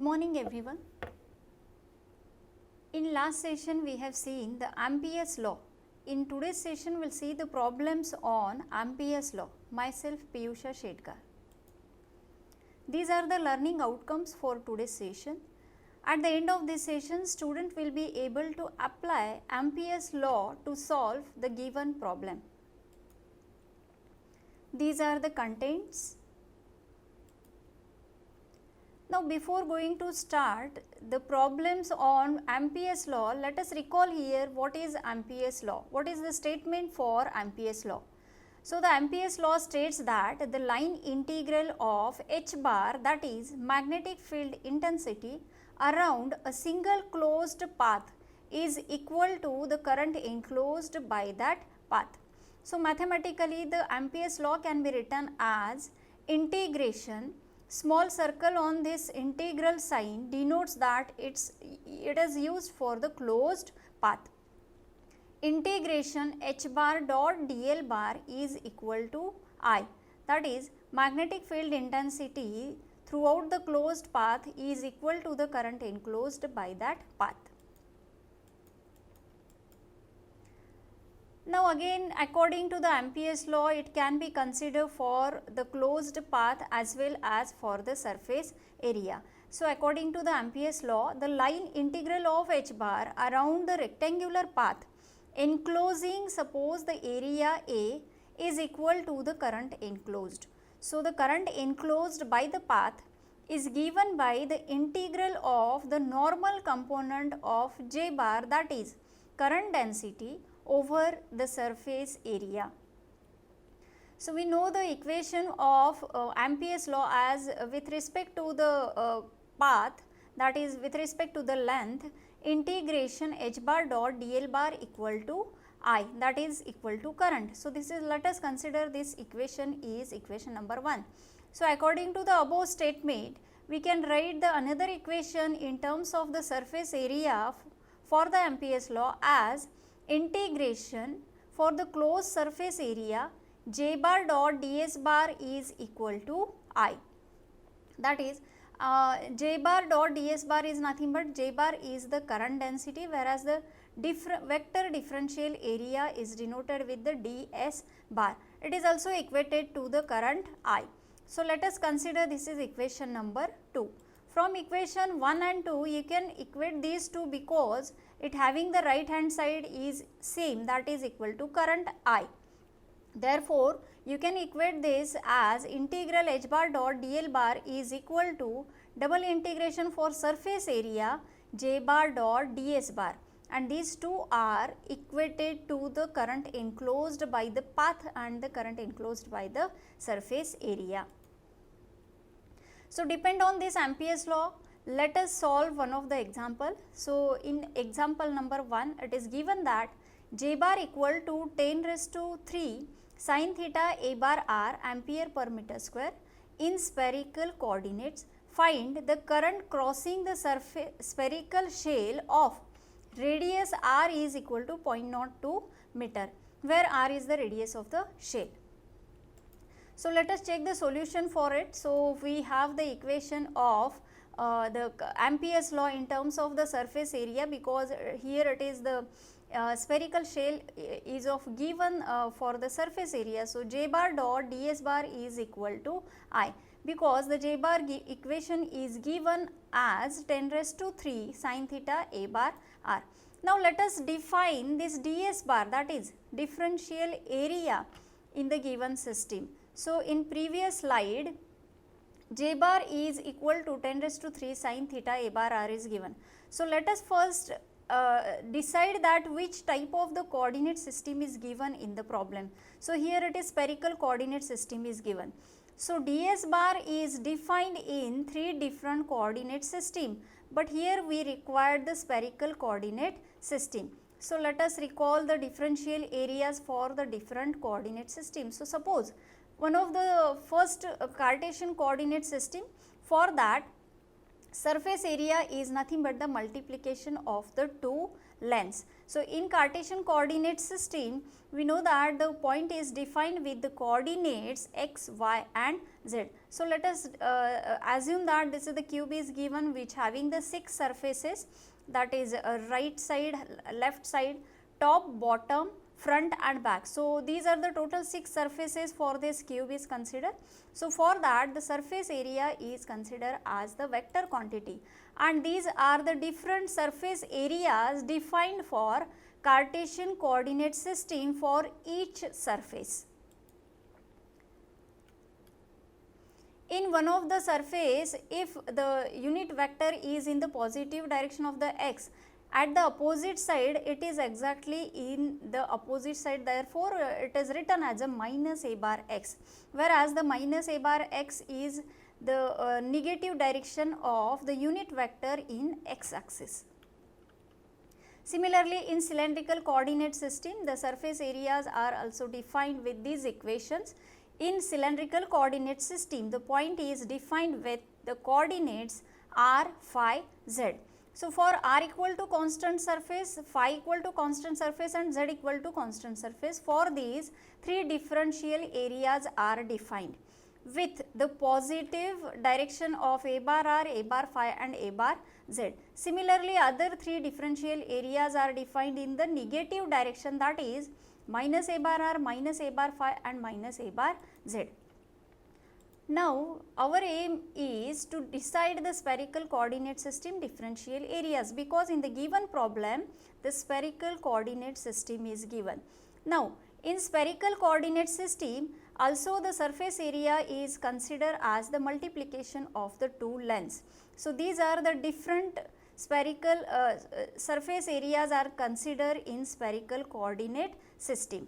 Good morning everyone. In last session we have seen the Ampere's law. In today's session we will see the problems on Ampere's law. Myself Piyusha Shetkar. These are the learning outcomes for today's session. At the end of this session, student will be able to apply Ampere's law to solve the given problem. These are the contents. Now, before going to start the problems on Ampere's law, let us recall here what is Ampere's law. What is the statement for Ampere's law? So, the Ampere's law states that the line integral of h bar, that is magnetic field intensity around a single closed path, is equal to the current enclosed by that path. So, mathematically the Ampere's law can be written as integration. Small circle on this integral sign denotes that it is used for the closed path. Integration h bar dot dl bar is equal to I, that is magnetic field intensity throughout the closed path is equal to the current enclosed by that path. Now again, according to the Ampere's law, it can be considered for the closed path as well as for the surface area. So according to the Ampere's law, the line integral of h bar around the rectangular path enclosing, suppose the area A, is equal to the current enclosed. So the current enclosed by the path is given by the integral of the normal component of j bar, that is current density over the surface area. So we know the equation of Ampere's law as with respect to the path, that is with respect to the length, integration h bar dot dl bar equal to I, that is equal to current. So this is, let us consider this equation is equation number 1. So according to the above statement, we can write the another equation in terms of the surface area for the Ampere's law as integration for the closed surface area j bar dot ds bar is equal to I, that is j bar dot ds bar is nothing but j bar is the current density, whereas the vector differential area is denoted with the ds bar. It is also equated to the current I. So let us consider this is equation number 2. From equation 1 and 2, you can equate these two because it having the right hand side is same, that is equal to current I. Therefore, you can equate this as integral h bar dot dl bar is equal to double integration for surface area j bar dot ds bar, and these two are equated to the current enclosed by the path and the current enclosed by the surface area. So depend on this Ampere's law, let us solve one of the example. So in example number 1, it is given that j bar equal to 10 raised to 3 sin theta a bar r ampere per meter square in spherical coordinates. Find the current crossing the spherical shell of radius r is equal to 0.02 meter, where r is the radius of the shell. So let us check the solution for it. So we have the equation of the Ampere's law in terms of the surface area, because here it is the spherical shell is of given for the surface area. So j bar dot ds bar is equal to I, because the j bar equation is given as 10 raised to 3 sin theta a bar r. Now let us define this ds bar, that is differential area in the given system. So in previous slide, j bar is equal to 10 raised to 3 sin theta a bar r is given. So let us first decide that which type of the coordinate system is given in the problem. So here it is spherical coordinate system is given. So ds bar is defined in 3 different coordinate system, but here we require the spherical coordinate system. So let us recall the differential areas for the different coordinate systems. So suppose one of the first Cartesian coordinate system, for that surface area is nothing but the multiplication of the two lengths. So in Cartesian coordinate system, we know that the point is defined with the coordinates x, y and z. So let us assume that this is the cube is given which having the 6 surfaces, that is right side, left side, top, bottom, front and back. So these are the total 6 surfaces for this cube is considered. So for that the surface area is considered as the vector quantity, and these are the different surface areas defined for Cartesian coordinate system for each surface. In one of the surface, if the unit vector is in the positive direction of the x, at the opposite side it is exactly in the opposite side, therefore it is written as a minus a bar x, whereas the minus a bar x is the negative direction of the unit vector in x axis. Similarly, in cylindrical coordinate system, the surface areas are also defined with these equations. In cylindrical coordinate system, the point is defined with the coordinates r, phi, z. So for r equal to constant surface, phi equal to constant surface and z equal to constant surface, for these 3 differential areas are defined with the positive direction of a bar r, a bar phi and a bar z. Similarly, other 3 differential areas are defined in the negative direction, that is minus a bar r, minus a bar phi and minus a bar z. Now, our aim is to decide the spherical coordinate system differential areas, because in the given problem the spherical coordinate system is given. Now, in spherical coordinate system also the surface area is considered as the multiplication of the 2 lengths. So, these are the different spherical surface areas are considered in spherical coordinate system.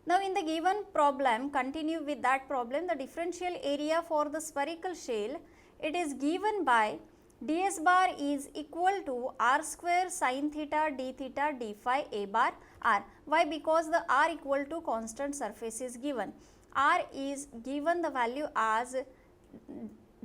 Now, in the given problem, continue with that problem, the differential area for the spherical shell, it is given by ds bar is equal to r square sin theta d theta d phi a bar r. Why? Because the r equal to constant surface is given. R is given the value as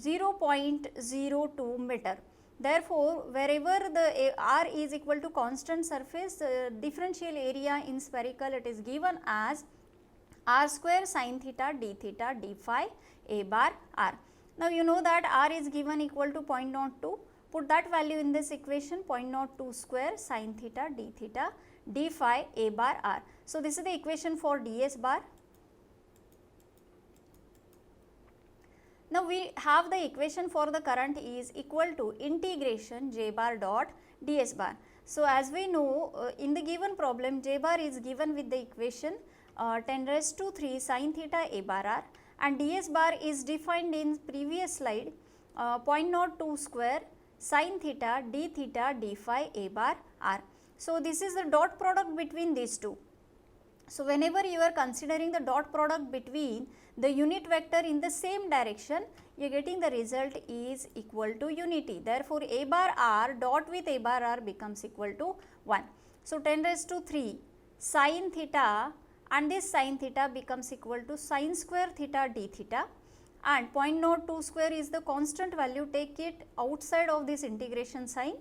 0.02 meter. Therefore, wherever the r is equal to constant surface, differential area in spherical it is given as r square sin theta d phi a bar r. Now, you know that r is given equal to 0.02, put that value in this equation, 0.02 square sin theta d phi a bar r. So, this is the equation for ds bar. Now, we have the equation for the current is equal to integration j bar dot ds bar. So, as we know in the given problem j bar is given with the equation 10 raised to 3 sin theta a bar r, and ds bar is defined in previous slide 0.02 square sin theta d phi a bar r. So, this is the dot product between these two. So, whenever you are considering the dot product between the unit vector in the same direction, you are getting the result is equal to unity. Therefore, a bar r dot with a bar r becomes equal to 1. So, 10 raised to 3 sin theta, and this sin theta becomes equal to sin square theta d theta, and 0.02 square is the constant value, take it outside of this integration sign,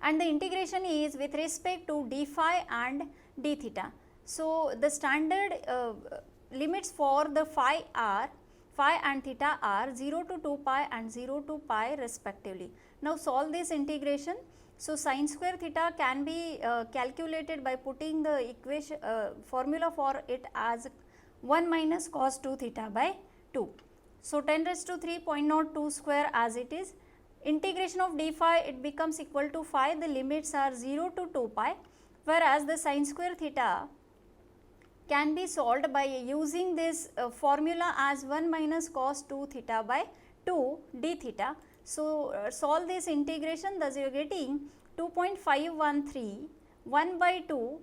and the integration is with respect to d phi and d theta. So, the standard limits for the phi and theta are 0 to 2 pi and 0 to pi respectively. Now, solve this integration. So, sin square theta can be calculated by putting the equation formula for it as 1 minus cos 2 theta by 2. So, 10 raised to 3 0.02 square as it is, integration of d phi it becomes equal to phi, the limits are 0 to 2 pi, whereas the sin square theta can be solved by using this formula as 1 minus cos 2 theta by 2 d theta. So, solve this integration, thus you are getting 2.513 1 by 2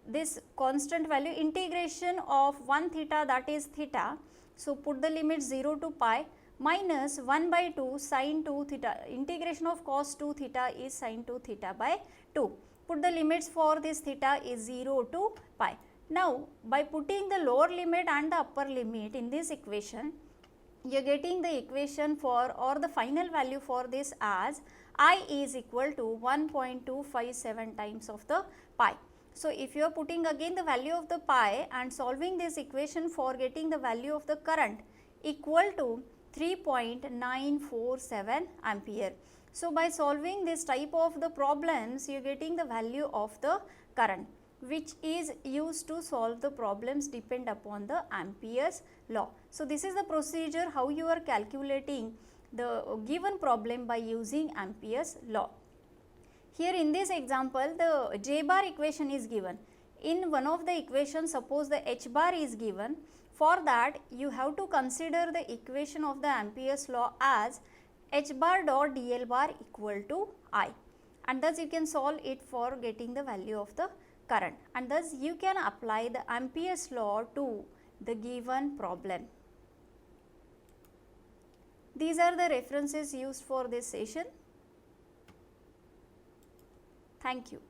this constant value, integration of 1 theta, that is theta. So, put the limit 0 to pi minus 1 by 2 sin 2 theta, integration of cos 2 theta is sin 2 theta by 2. Put the limits for this theta is 0 to pi. Now, by putting the lower limit and the upper limit in this equation, you are getting the equation for or the final value for this as I is equal to 1.257 times of the pi. So if you are putting again the value of the pi and solving this equation for getting the value of the current equal to 3.947 ampere. So by solving this type of the problems, you are getting the value of the current, which is used to solve the problems depend upon the Ampere's law. So this is the procedure how you are calculating the given problem by using Ampere's law. Here in this example, the J bar equation is given. In one of the equations, suppose the H bar is given. For that, you have to consider the equation of the Ampere's law as H bar dot dl bar equal to I, and thus you can solve it for getting the value of the current, and thus you can apply the Ampere's law to the given problem. These are the references used for this session. Thank you.